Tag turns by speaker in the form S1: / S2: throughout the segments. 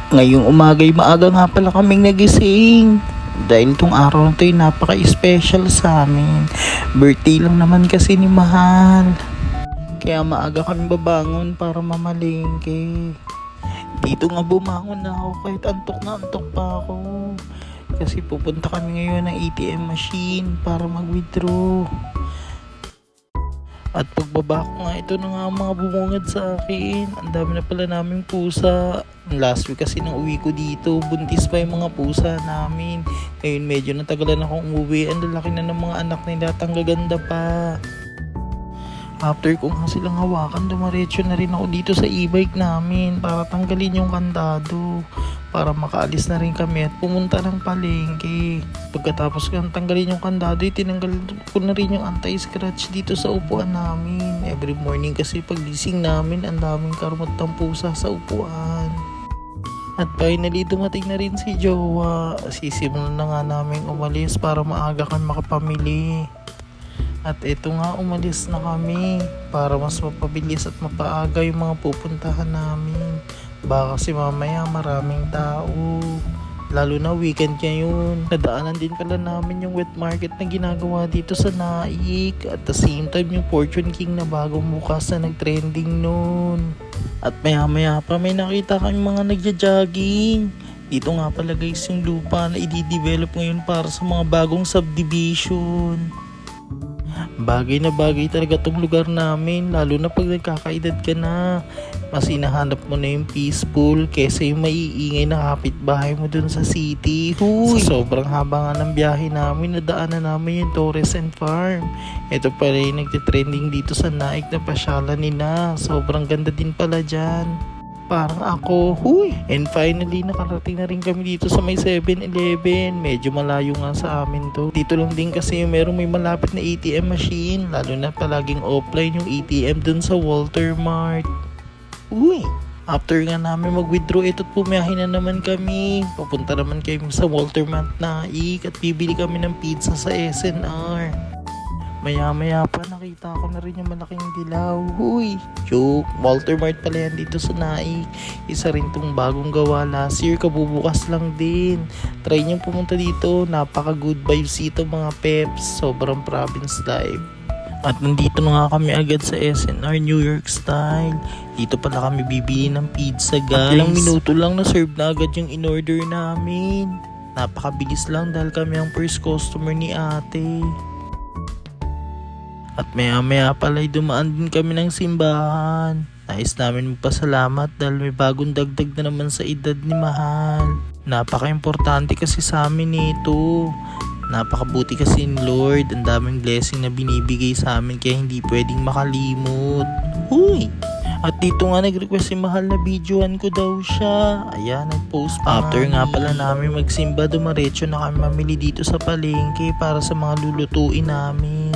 S1: Ngayong umaga'y maaga nga pala kaming nagising. Dahil tong araw na to ay napaka-special sa amin. Birthday lang naman kasi ni Mahal. Kaya maaga kami babangon para mamalengke. Dito nga bumangon na ako kahit antok na antok pa ako. Kasi pupunta kami ngayon ng ATM machine para mag-withdraw. At pagbaba ko nga, ito na nga ang mga bumungad sa akin. Ang dami na pala naming pusa. Last week kasi nung uwi ko dito, buntis pa yung mga pusa namin. Ngayon medyo natagalan akong umuwi. Ang lalaki na ng mga anak nila at ang gaganda pa. After ko nga silang hawakan, dumaretso na rin ako dito sa e-bike namin para tanggalin yung kandado. Para makaalis na rin kami at pumunta ng palengke. Pagkatapos kong tanggalin yung kandado, tinanggal ko na rin yung anti-scratch dito sa upuan namin. Every morning kasi pagising namin, ang daming karmot ng pusa sa upuan. At finally, dumating na rin si Jowa. Sisimulan na nga namin umalis para maaga kami makapamili. At ito nga, umalis na kami para mas mapabilis at mapaaga yung mga pupuntahan namin. Baka kasi mamaya maraming tao. Lalo na weekend ngayon. Nadaanan din pala namin yung wet market na ginagawa dito sa Naik. At the same time yung Fortune King na bagong bukas na nag-trending noon. At maya pa may nakita kami mga nagja-jogging. Dito nga pala guys yung lupa na i-develop ngayon para sa mga bagong subdivision. Bagay na bagay talaga tong lugar namin, lalo na pag nagkakaedad ka na. Mas hinahanap mo na yung peaceful kesa yung maiingay na kapitbahay mo dun sa city. Huy! Sa sobrang haba nga ng biyahe namin, nadaanan namin yung Torres and Farm. Ito pala yung nagtitrending dito sa Naik na pasyalan nila. Sobrang ganda din pala dyan. Parang ako, huy! And finally, nakarating na rin kami dito sa may 7-Eleven. Medyo malayo nga sa amin to. Dito lang din kasi merong may malapit na ATM machine. Lalo na palaging offline yung ATM dun sa Walter Mart. Uy! After nga namin mag-withdraw, ito't pumiyahin na naman kami. Papunta naman kami sa Walter Mart Naik at bibili kami ng pizza sa SNR. Maya pa nakita ko na rin yung malaking dilaw. Huy! Joke! Walter Mart pala yan dito sa Naik. Isa rin tong bagong gawa last year. Kabubukas lang din. Try nyo pumunta dito. Napaka good vibes dito mga peps. Sobrang province life. At nandito na nga kami agad sa SNR New York Style. Dito pala kami bibili ng pizza guys. At ilang minuto lang na serve na agad yung in-order namin. Napakabilis lang dahil kami ang first customer ni ate. At maya pala'y dumaan din kami ng simbahan. Nais namin magpasalamat dahil may bagong dagdag na naman sa edad ni Mahal. Napaka-importante kasi sa amin ito. Napakabuti kasi ni Lord. Ang daming blessing na binibigay sa amin kaya hindi pwedeng makalimot. Huy! At dito nga nag-request si Mahal na videoan ko daw siya. Ayan, nag-post pa. After nga pala namin magsimba, dumaretso na kami mamili dito sa palengke para sa mga lulutuin namin.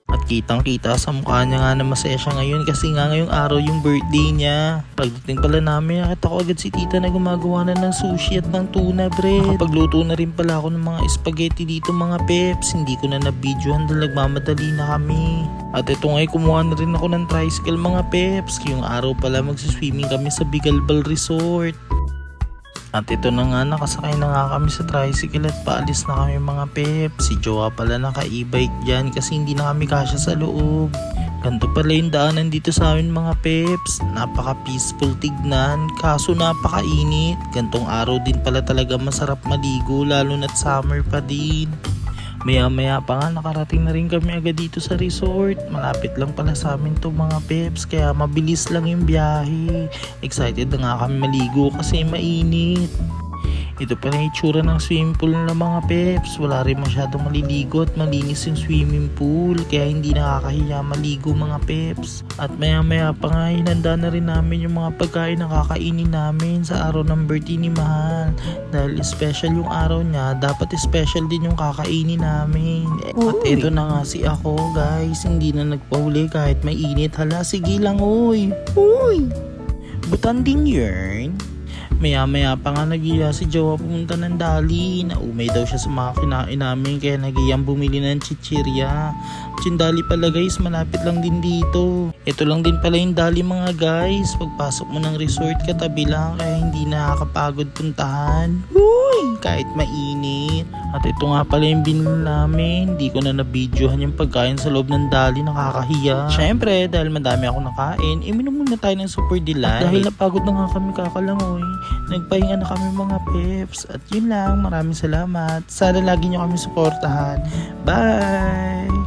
S1: At kitang kita sa mukha niya nga na masaya siya ngayon kasi nga ngayong araw yung birthday niya. Pagdating pala namin, nakita ko agad si tita na gumagawa na ng sushi at ng tuna bread. Nakapagluto na rin pala ako ng mga spaghetti dito mga peps. Hindi ko na na-videohan dahil nagmamadali na kami. At ito nga kumuha na rin ako ng tricycle mga peps. Ngayong araw pala magsiswimming kami sa Bigalbal Resort. At ito na nga, nakasakay na nga kami sa tricycle at paalis na kami mga peps. Si Jowa pala naka-e-bike dyan kasi hindi na kami kasya sa loob. Ganito pala yung daanan dito sa amin mga peps. Napaka-peaceful tignan, kaso napaka-init. Gantong araw din pala talaga masarap maligo lalo na't summer pa din. Maya pa nga nakarating na rin kami agad dito sa resort. Malapit lang pala sa amin to mga peps kaya mabilis lang yung biyahe. Excited na nga kami maligo kasi mainit. Ito pala yung itsura ng swimming pool ng mga peps. Wala rin masyadong maliligo at malinis yung swimming pool kaya hindi nakakahiya maligo mga peps. At maya pa nga hinanda na rin namin yung mga pagkain na kakainin namin sa araw ng birthday ni Mahal. Dahil special yung araw niya, dapat special din yung kakainin namin. At ito na nga si ako guys, hindi na nagpahuli kahit may init. Hala, sige lang oy. Uy! Butanding yarn. Maya pa nga nagiya si Jowa pumunta ng Dali. Naumay daw siya sa mga kinain namin kaya nagiyang bumili ng chichirya. yung Dali pala guys, malapit lang din dito. Ito lang din pala yung Dali mga guys. Pagpasok mo ng resort, katabi lang, kaya hindi nakakapagod puntahan. Uy, kahit mainit. At ito nga pala yung binili namin. Hindi ko na na-videohan yung pagkain sa loob ng Dali, nakakahiya. Syempre, dahil madami ako nakain, iminom muna tayo ng Super Delight. At dahil napagod na nga kami kakalangoy, nagpahinga na kami mga peps. At yun lang, maraming salamat. Sana lagi nyo kami suportahan. Bye!